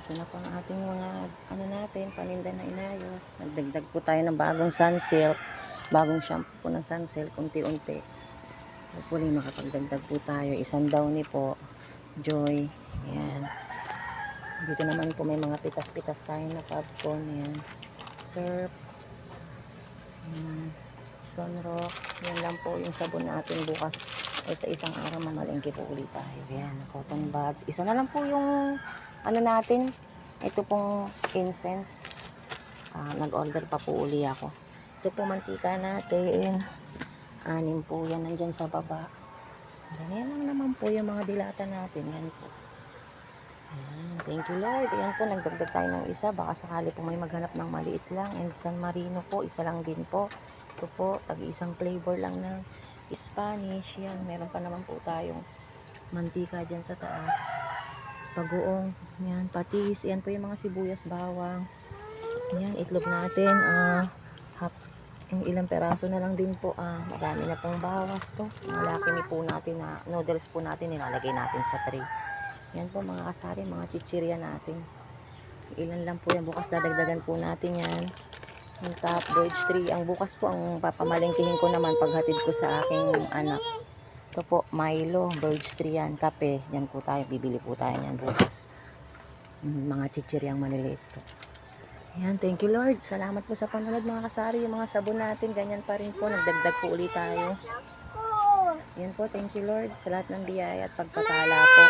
Ito na po ang ating mga ano natin, paninda na inayos. Nagdagdag po tayo ng bagong sunsilk. Bagong shampoo po ng sunsilk, unti-unti. Hopefully makapagdagdag po tayo. Isang downy po. Joy. Ayan. Dito naman po may mga pitas-pitas tayo na popcorn. Ayan. Surf. Ayan. Sunrocks. Yan lang po yung sabon natin bukas. O sa isang araw mamalengke po ulit tayo. Ayan. Cotton buds. Isa na lang po yung ano natin. Ito pong incense. Nag-order pa po uli ako. Ito po mantika natin. 6 po yan nandyan sa baba. Ganyan lang naman po yung mga dilata natin. Yan po. Ayan, thank you Lord. Ayan po, nagdagdag tayo ng isa. Baka sakali po may maghanap ng maliit lang. And San Marino po, isa lang din po. Ito po, tag-isang flavor lang ng Spanish. Yan, meron pa naman po tayong mantika dyan sa taas. Bagoong. Yan, patis. Yan po yung mga sibuyas, bawang. Yan, itlog natin. Yung ilang peraso na lang din po. Marami na pong bawas to. Mga laki ni po natin na noodles po natin nilalagay natin sa tray. Yan po mga kasari, mga chichirya natin. Ilan lang po yan. Bukas dadagdagan po natin yan. Yung top birch tree. Ang bukas po ang papamalengkihin ko naman paghatid ko sa aking anak. Ito po, Milo, birch tree yan, kape. Yan po tayo, bibili po tayo yan bukas. Mga chichiryang maliliit po. Ayan, thank you Lord. Salamat po sa panonood mga kasari. Yung mga sabon natin, ganyan pa rin po. Nagdagdag po ulit tayo. Ayan po, thank you Lord sa lahat ng biyaya at pagpapala po.